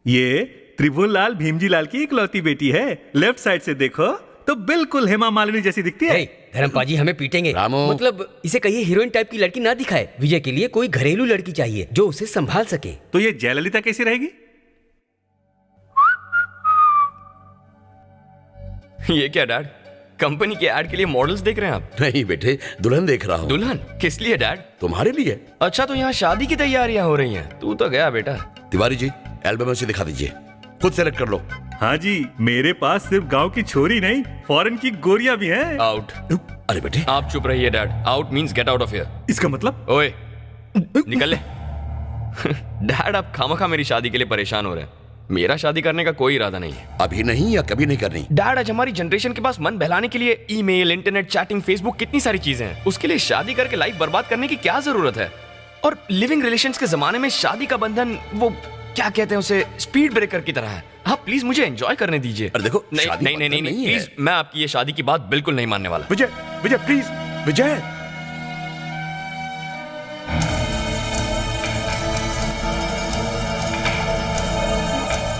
ये त्रिभुवन लाल भीमजी लाल की इकलौती बेटी है। लेफ्ट साइड से देखो तो बिल्कुल हेमा मालिनी जैसी दिखती है। धर्मपाजी हमें पीटेंगे। रामू। मतलब इसे कहिए हीरोइन टाइप की लड़की ना दिखाए। विजय के लिए कोई घरेलू लड़की चाहिए जो उसे संभाल सके। तो ये जयललिता कैसी रहेगी? ये क्या डैड, कंपनी के ऐड के लिए मॉडल्स देख रहे हैं आप? नहीं बेटे, दुल्हन देख रहा हूँ। दुल्हन किस लिए डैड? तुम्हारे लिए। अच्छा, तो यहाँ शादी की तैयारियां हो रही हैं। तू तो गया बेटा। तिवारी जी, एल्बम उसे दिखा दीजिए, खुद सेलेक्ट कर लो। हाँ जी, मेरे पास सिर्फ गांव की छोरी नहीं, फॉरेन की गोरियां भी हैं। आउट। अरे बेटे, आप चुप रहिए dad. Out means get out of here. इसका मतलब? ओए निकल ले। डैड, आप खामखा मेरी शादी के लिए परेशान हो रहे हैं। मेरा शादी करने का कोई इरादा नहीं है। अभी नहीं या कभी नहीं करनी? डैड, आज हमारी जनरेशन के पास मन बहलाने के लिए ईमेल, इंटरनेट, चैटिंग, फेसबुक, कितनी सारी चीजें हैं। उसके लिए शादी करके लाइफ बर्बाद करने की क्या जरूरत है? और लिविंग रिलेशंस के जमाने में शादी का बंधन, वो क्या कहते हैं उसे, स्पीड ब्रेकर की तरह है। आप प्लीज मुझे एंजॉय करने दीजिए। अरे देखो, नहीं शादी नहीं नहीं नहीं, नहीं प्लीज, मैं आपकी ये शादी की बात बिल्कुल नहीं मानने वाला। विजय, विजय प्लीज, विजय।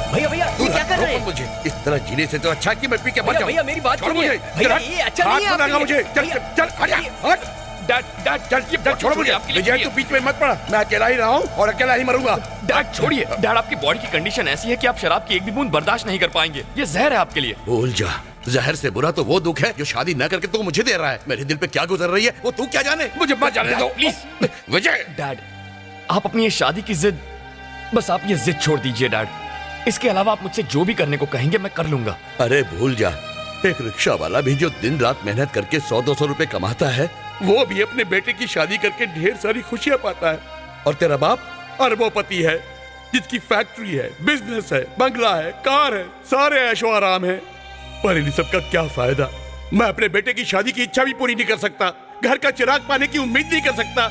भैया भैया ये क्या कर रहे हैं? मुझे इस तरह जीने से तो अच्छा कि मैं पी के मर भैया जाऊं। भैया मेरी बात छोड़ सुनिए। मुझे। भैया ये अच्छा नहीं है हाथ आपके लगा लिए। मुझे। चल भैया, चल हट जा, हट। डैड डैड चल चल छोड़ मुझे। आपके लिए विजय तू बीच में मत पड़ा, मैं अकेला ही रहा हूँ और अकेला ही मरूंगा। डैड छोड़िए। डैड, आपकी बॉडी की कंडीशन ऐसी है कि आप शराब की एक भी बूंद बर्दाश्त नहीं कर पाएंगे। ये जहर है आपके लिए। भूल जा, जहर से बुरा तो वो दुख है जो शादी न करके तू मुझे दे रहा है। मेरे दिल पे क्या गुजर रही है वो तू क्या जाने। मुझे मत जाने दो प्लीज। विजय। डैड, आप अपनी ये शादी की जिद, बस आप ये जिद छोड़ दीजिए डैड। इसके अलावा आप मुझसे जो भी करने को कहेंगे मैं कर लूंगा। अरे भूल जा, एक रिक्शा वाला भी जो दिन रात मेहनत करके 100-200 रुपए कमाता है, वो भी अपने बेटे की शादी करके ढेर सारी खुशियां पाता है। और तेरा बाप अरबोपति है, जिसकी फैक्ट्री है, बिजनेस है, बंगला है, कार है, सारे ऐशो आराम है। पर इन सब का क्या फायदा? मैं अपने बेटे की शादी की इच्छा भी पूरी नहीं कर सकता, घर का चिराग पाने की उम्मीद नहीं कर सकता,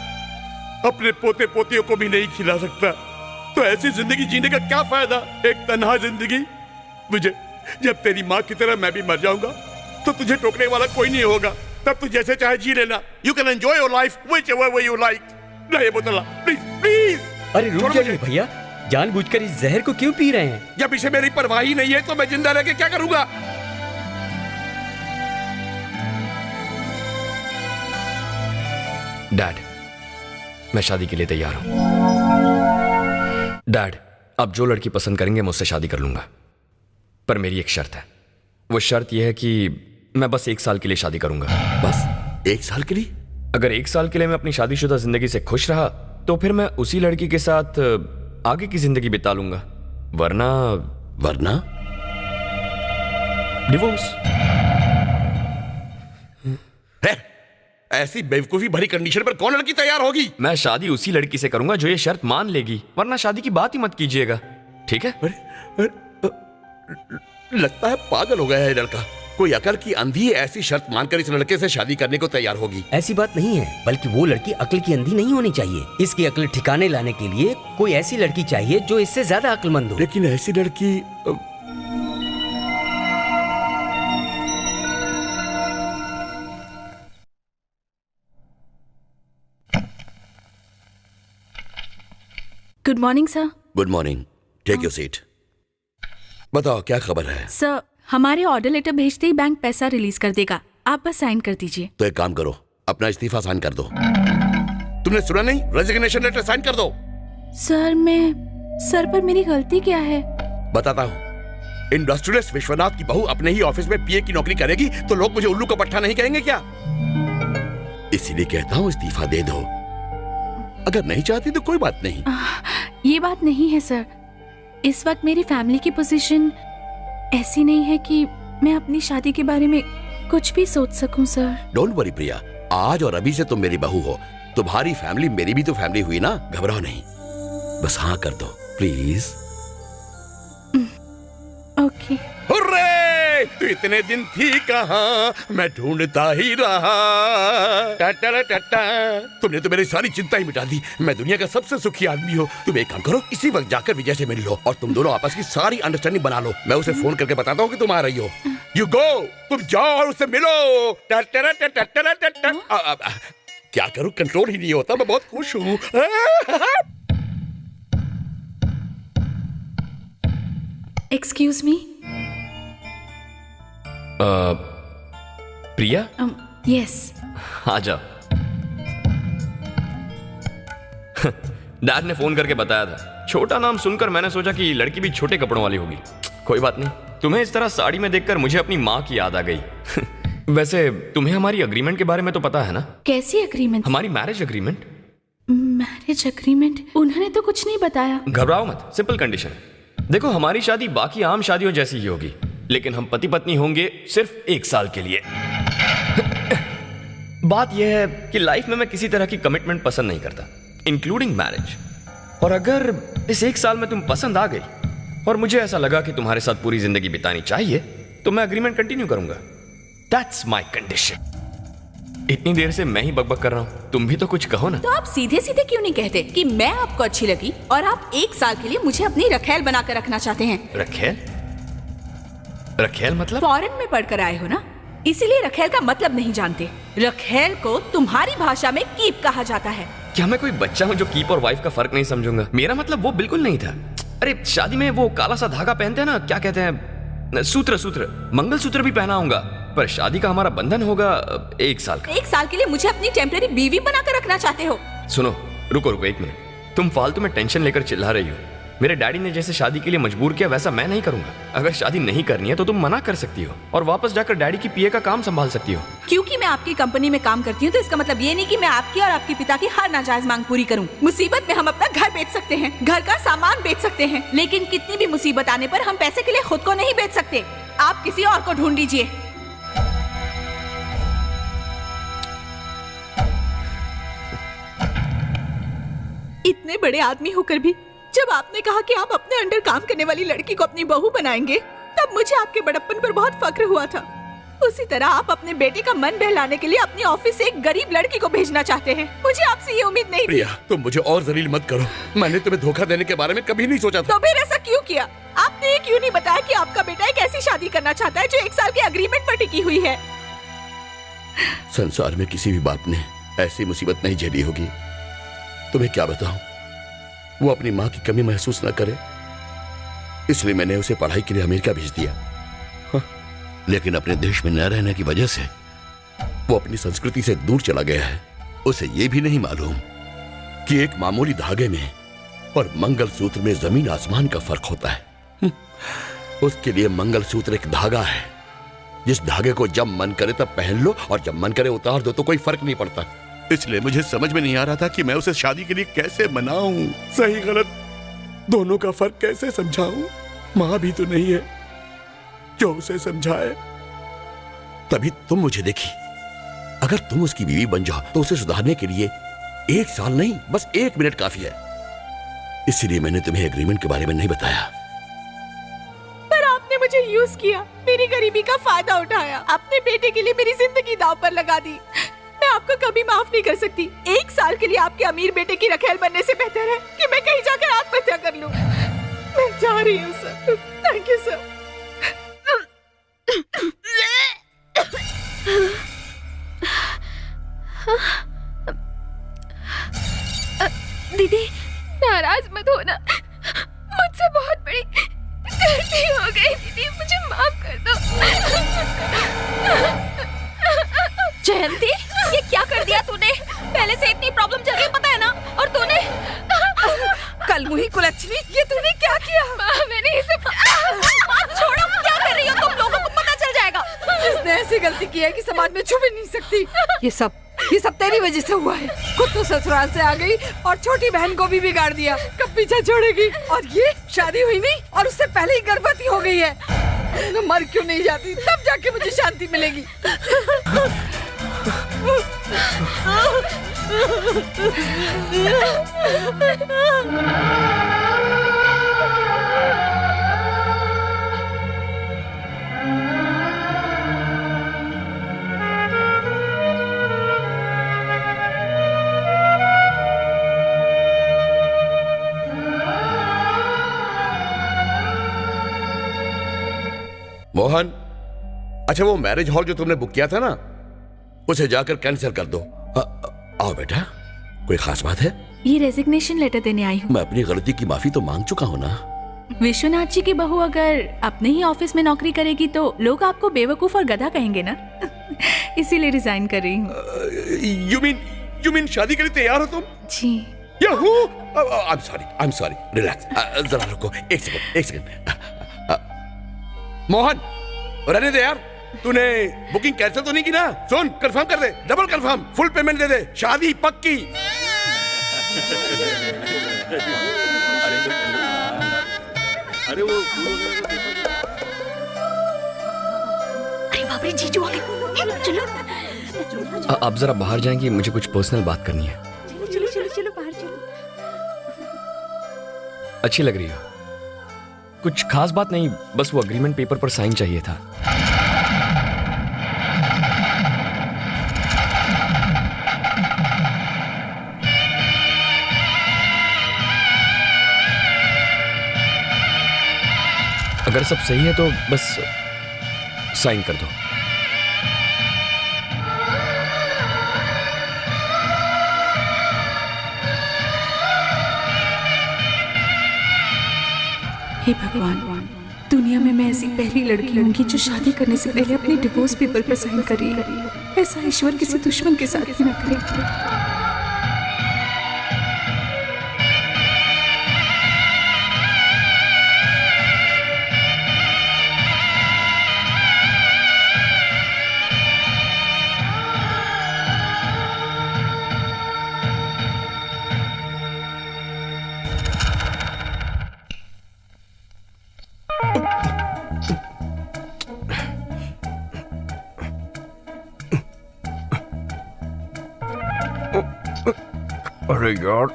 अपने पोते पोतियों को भी नहीं खिला सकता। तो ऐसी जिंदगी जीने का क्या फायदा? एक तन्हा जिंदगी। विजय, जब तेरी माँ की तरह मैं भी मर जाऊंगा तो तुझे टोकने वाला कोई नहीं होगा। तब तू जैसे चाहे जी लेना। You can enjoy your life whichever way you like. ना ये बोतला प्लीज प्लीज। अरे रुक जाइए भैया, जानबूझकर इस जहर को क्यों पी रहे हैं? जब इसे मेरी परवाह ही नहीं है तो मैं जिंदा रह के क्या करूंगा? डैड, मैं शादी के लिए तैयार हूं। डैड, आप जो लड़की पसंद करेंगे मैं उससे शादी कर लूंगा, पर मेरी एक शर्त है। वो शर्त यह है कि मैं बस 1 साल के लिए शादी करूंगा। बस 1 साल के लिए? अगर 1 साल के लिए मैं अपनी शादीशुदा जिंदगी से खुश रहा तो फिर मैं उसी लड़की के साथ आगे की जिंदगी बिता लूंगा, वरना वरना डिवोर्स। ऐसी बेवकूफी भरी कंडीशन पर कौन लड़की तैयार होगी? मैं शादी उसी लड़की से करूंगा जो ये शर्त मान लेगी, वरना शादी की बात ही मत कीजिएगा, ठीक है? लगता है पागल हो गया है लड़का। कोई अकल की अंधी ऐसी शर्त मानकर इस लड़के से शादी करने को तैयार होगी? ऐसी बात नहीं है, बल्कि वो लड़की अक्ल की अंधी नहीं होनी चाहिए। इसकी अक्ल ठिकाने लाने के लिए कोई ऐसी लड़की चाहिए जो इससे ज्यादा अक्लमंद हो। लेकिन ऐसी लड़की good morning sir. Good morning, take your seat. बताओ क्या खबर है? सर, हमारे ऑर्डर लेटर भेजते ही बैंक पैसा रिलीज कर देगा, आप बस साइन कर दीजिए। तो एक काम करो, अपना इस्तीफा साइन कर दो। तुमने सुना नहीं? रेजिग्नेशन लेटर साइन कर दो। सर पर मेरी गलती क्या है? बताता हूँ। इंडस्ट्रियलिस्ट विश्वनाथ की बहू अपने ही ऑफिस में पीए की नौकरी करेगी तो लोग मुझे उल्लू का पट्टा नहीं कहेंगे क्या? इसीलिए कहता हूँ इस्तीफा दे दो। अगर नहीं चाहती तो कोई बात नहीं। ये बात नहीं है सर, इस वक्त मेरी फैमिली की पोजीशन ऐसी नहीं है कि मैं अपनी शादी के बारे में कुछ भी सोच सकूं सर। डोंट वरी प्रिया, आज और अभी से तुम मेरी बहू हो। तुम्हारी फैमिली मेरी भी तो फैमिली हुई ना। घबराओ नहीं, बस हाँ कर दो प्लीज। ओके। हुर्रे! तू इतने दिन थी कहाँ, मैं ढूंढता ही रहा। टाटा टाटा। तुमने तो मेरी सारी चिंता ही मिटा दी। मैं दुनिया का सबसे सुखी आदमी हूँ। तुम एक काम करो, इसी वक्त जाकर विजय से मिल लो और तुम दोनों आपस की सारी अंडरस्टैंडिंग बना लो। मैं उसे फोन करके बताता हूँ कि तुम आ रही हो। यू गो, तुम जाओ और उससे मिलो। टाटा टाटा टाटा। क्या करूँ, कंट्रोल ही नहीं होता। मैं बहुत खुश हूँ। Excuse me. प्रिया, यस। आ जाओ। डैड ने फोन करके बताया था। छोटा नाम सुनकर मैंने सोचा कि लड़की भी छोटे कपड़ों वाली होगी। कोई बात नहीं, तुम्हें इस तरह साड़ी में देखकर मुझे अपनी माँ की याद आ गई। वैसे तुम्हें हमारी अग्रीमेंट के बारे में तो पता है ना? कैसी एग्रीमेंट? हमारी मैरिज अग्रीमेंट। Marriage agreement? उन्होंने तो कुछ नहीं बताया। घबराओ मत, सिंपल कंडीशन है। देखो, हमारी शादी बाकी आम शादियों जैसी ही होगी, लेकिन हम पति पत्नी होंगे सिर्फ 1 साल के लिए। बात यह है कि लाइफ में मैं किसी तरह की कमिटमेंट पसंद नहीं करता, इंक्लूडिंग मैरिज। और अगर इस 1 साल में तुम पसंद आ गई और मुझे ऐसा लगा कि तुम्हारे साथ पूरी जिंदगी बितानी चाहिए, तो मैं अग्रीमेंट कंटिन्यू करूंगा। That's my condition. इतनी देर से मैं ही बकबक कर रहा हूं, तुम भी तो कुछ कहो ना। तो आप सीधे सीधे क्यों नहीं कहते कि मैं आपको अच्छी लगी और आप 1 साल के लिए मुझे अपनी रखेल बनाकर रखना चाहते हैं? रखेल? रखेल मतलब? फॉरेन में पढ़कर आए हो ना, इसीलिए रखेल का मतलब नहीं जानते। रखेल को तुम्हारी भाषा में कीप कहा जाता है। क्या मैं कोई बच्चा हूं जो कीप और वाइफ का फर्क नहीं समझूंगा? मेरा मतलब वो बिल्कुल नहीं था। अरे शादी में वो काला सा धागा पहनते हैं ना, क्या कहते हैं? सूत्र। मंगलसूत्र भी पहना होगा, पर शादी का हमारा बंधन होगा 1 साल का। 1 साल के लिए मुझे अपनी टेम्परेरी बीवी बनाकर रखना चाहते हो? सुनो, रुको 1 मिनट। तुम फालतू में टेंशन लेकर चिल्ला रही हो। मेरे डैडी ने जैसे शादी के लिए मजबूर किया, वैसा मैं नहीं करूंगा। अगर शादी नहीं करनी है तो तुम मना कर सकती हो और वापस जाकर डैडी की पीए का काम संभाल सकती हो। क्योंकि मैं आपकी कंपनी में काम करती हूँ तो इसका मतलब ये नहीं कि मैं आपकी और आपके पिता की हर नाजायज मांग पूरी करूँ। मुसीबत में हम अपना घर बेच सकते हैं, घर का सामान बेच सकते हैं, लेकिन कितनी भी मुसीबत आने पर हम पैसे के लिए खुद को नहीं बेच सकते। आप किसी और को ढूंढ लीजिए। इतने बड़े आदमी होकर भी जब आपने कहा कि आप अपने अंडर काम करने वाली लड़की को अपनी बहू बनाएंगे, तब मुझे आपके बड़प्पन पर बहुत फक्र हुआ था। उसी तरह आप अपने बेटे का मन बहलाने के लिए अपनी ऑफिस से एक गरीब लड़की को भेजना चाहते हैं। मुझे आपसे ये उम्मीद नहीं थी। प्रिया, तुम मुझे और जलील मत करो। मैंने तुम्हें धोखा देने के बारे में कभी नहीं सोचा था। तो फिर ऐसा क्यों किया? आपने ये क्यों नहीं बताया कि आपका बेटा एक ऐसी शादी करना चाहता है जो 1 साल के अग्रीमेंट पर टिकी हुई है? संसार में किसी भी बाप ने ऐसी मुसीबत नहीं झेली होगी। तुम्हें क्या बताऊं, वो अपनी माँ की कमी महसूस न करे, इसलिए मैंने उसे पढ़ाई के लिए अमेरिका भेज दिया। हाँ, लेकिन अपने देश में न रहने की वजह से वो अपनी संस्कृति से दूर चला गया है। उसे ये भी नहीं मालूम कि एक मामूली धागे में और मंगलसूत्र में जमीन आसमान का फर्क होता है। उसके लिए मंगलसूत्र एक धागा है, जिस धागे को जब मन करे तब पहन लो और जब मन करे उतार दो, तो कोई फर्क नहीं पड़ता। इसलिए मुझे समझ में नहीं आ रहा था कि मैं उसे शादी के लिए कैसे मनाऊं, सही गलत दोनों का फर्क कैसे समझाऊं। मां भी तो नहीं है जो उसे समझाए। तभी तुम मुझे देखी। अगर तुम उसकी बीवी बन जाओ तो उसे सुधारने के लिए 1 साल नहीं, बस 1 मिनट काफी है। इसीलिए मैंने तुम्हें एग्रीमेंट के बारे में नहीं बताया। पर आपने मुझे यूज किया, मेरी गरीबी का फायदा उठाया, अपने बेटे के लिए मेरी जिंदगी दांव पर लगा दी। मैं आपको कभी माफ नहीं कर सकती। 1 साल के लिए आपके अमीर बेटे की रखेल बनने से बेहतर है कि मैं कहीं जाकर आत्महत्या कर लूं। मैं जा रही हूँ सर। Thank you sir. दीदी, नाराज मत होना, मुझसे बहुत बड़ी गलती हो गई। दीदी, मुझे माफ कर दो। जयंती, ये क्या कर दिया तूने? पहले से इतनी प्रॉब्लम चल रही, पता है ना? और तूने कलमुही कुलच्छनी, ये तूने क्या किया? मैंने इसे छोड़ो, क्या कर रही हो तुम? लोगों को पता चल जाएगा। इसने ऐसी गलती की है कि समाज में छुप ही नहीं सकती। ये सब तेरी वजह से हुआ है। खुद तो ससुराल से आ गई और छोटी बहन को भी बिगाड़ दिया। कब पीछे छोड़ेगी? और ये शादी हुई नहीं और उससे पहले ही गर्भवती हो गई है। मैं मर क्यों नहीं जाती? तब जाके मुझे शांति मिलेगी। मोहन, अच्छा वो मैरिज हॉल जो तुमने बुक किया था ना, उसे जाकर कैंसिल कर दो। आओ बेटा, कोई खास बात है? ये रेजिग्नेशन लेटर देने आई हूँ। मैं अपनी गलती की माफी तो मांग चुका हूँ ना। विश्वनाथ जी की बहू अगर अपने ही ऑफिस में नौकरी करेगी तो लोग आपको बेवकूफ और गधा कहेंगे ना। इसीलिए रिजाइन कर रही हूँ। यू मीन शादी के लिए तैयार हो तुम? जी। याहू! I'm sorry. रिलैक्स। जरा रुको, एक सेकंड। मोहन, रहने दे यार। तूने बुकिंग कैंसिल तो नहीं की ना? सुन, कंफर्म कर दे, डबल कंफर्म, फुल पेमेंट दे दे, शादी पक्की। अरे वो अरे बाप रे, जीजू आ गए। चलो आप जरा बाहर जाएंगे, मुझे कुछ पर्सनल बात करनी है। चलो चलो चलो बाहर चलो। अच्छी लग रही हो। कुछ खास बात नहीं, बस वो अग्रीमेंट पेपर पर साइन चाहिए था। अगर सब सही है तो बस साइन कर दो। हे भगवान, दुनिया में मैं ऐसी पहली लड़की होंगी जो शादी करने से पहले अपने डिवोर्स पेपर पर साइन कर रही है। ऐसा ईश्वर किसी दुश्मन के साथ भी ना करे। अरे यार,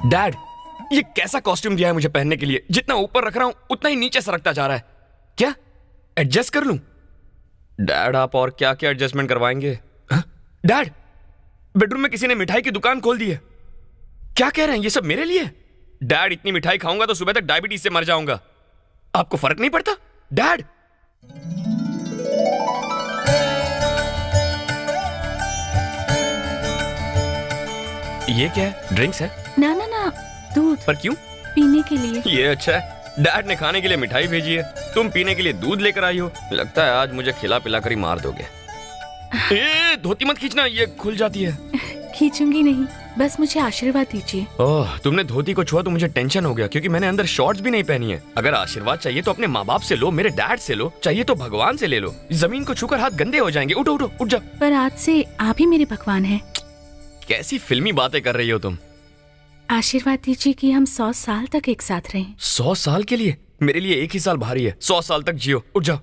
डैड, ये कैसा कॉस्ट्यूम दिया है मुझे पहनने के लिए? जितना ऊपर रख रहा हूं उतना ही नीचे सरकता जा रहा है। क्या एडजस्ट कर लूं? डैड, आप और क्या क्या एडजस्टमेंट करवाएंगे? डैड, बेडरूम में किसी ने मिठाई की दुकान खोल दी है। क्या कह रहे हैं? ये सब मेरे लिए? डैड, इतनी मिठाई खाऊंगा तो सुबह तक डायबिटीज से मर जाऊंगा। आपको फर्क नहीं पड़ता? डैड, ये क्या है? ड्रिंक्स है? ना ना ना, दूध। पर क्यों? पीने के लिए। ये अच्छा है, डैड ने खाने के लिए मिठाई भेजी है, तुम पीने के लिए दूध लेकर आई हो। लगता है आज मुझे खिला पिला कर ही मार दोगे। ए, धोती मत खींचना, ये खुल जाती है। खींचूंगी नहीं, बस मुझे आशीर्वाद दीजिए। ओह, तुमने धोती को छुआ तो मुझे टेंशन हो गया, क्योंकि मैंने अंदर शॉर्ट्स भी नहीं पहनी है। अगर आशीर्वाद चाहिए तो अपने माँ बाप से लो, मेरे डैड से लो, चाहिए तो भगवान से ले लो। जमीन को छूकर हाथ गंदे हो जाएंगे। उठो उठो, उठ जाओ। पर आज से आप ही मेरे भगवान हैं। कैसी फिल्मी बातें कर रही हो तुम? आशीर्वाद दीजिए कि हम 100 साल तक एक साथ रहें। 100 साल के लिए? मेरे लिए एक ही साल भारी है। 100 साल तक जियो। उठ जाओ।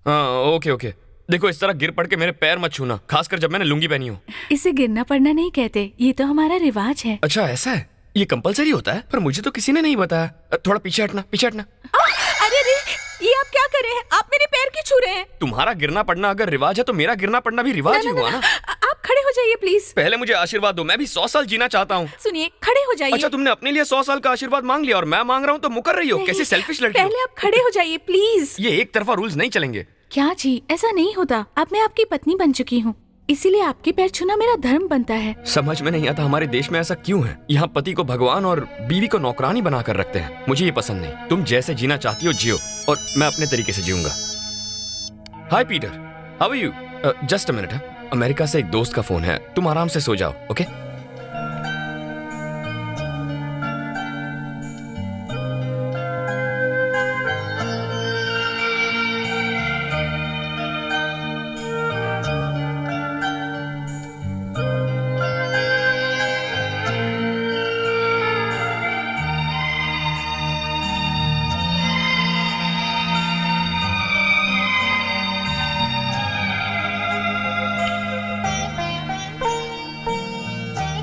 हाँ, ओके ओके। देखो, इस तरह गिर पड़ के मेरे पैर मत छूना, खासकर जब मैंने लुंगी पहनी हो। इसे गिरना पड़ना नहीं कहते, ये तो हमारा रिवाज है। अच्छा, ऐसा है? ये कंपलसरी होता है? पर मुझे तो किसी ने नहीं बताया। थोड़ा पीछे हटना, पीछे हटना। अरे अरे, ये आप क्या कर रहे हैं? आप मेरे पैर क्यों छू रहे हैं? तुम्हारा गिरना पड़ना अगर रिवाज है तो मेरा गिरना पड़ना भी रिवाज ही हुआ ना। आप खड़े हो जाइए प्लीज। पहले मुझे आशीर्वाद दो, मैं भी 100 साल जीना चाहता हूँ। सुनिए, खड़े हो जाइए। अच्छा, तुमने अपने लिए 100 साल का आशीर्वाद मांग लिया और मैं मांग रहा हूँ तो मुकर रही हो। कैसी सेल्फिश लड़की हो। पहले आप खड़े हो जाइए प्लीज। ये एक तरफा रूल्स नहीं चलेंगे। क्या जी, ऐसा नहीं होता। अब मैं आपकी पत्नी बन चुकी हूँ, इसीलिए आपके पैर छूना मेरा धर्म बनता है। समझ में नहीं आता हमारे देश में ऐसा क्यों है। यहाँ पति को भगवान और बीवी को नौकरानी बनाकर रखते हैं। मुझे ये पसंद नहीं। तुम जैसे जीना चाहती हो जियो, और मैं अपने तरीके से जीऊंगा। Hi Peter, how are you? Just a minute. America से एक दोस्त का फोन है, तुम आराम से सो जाओ। ओके?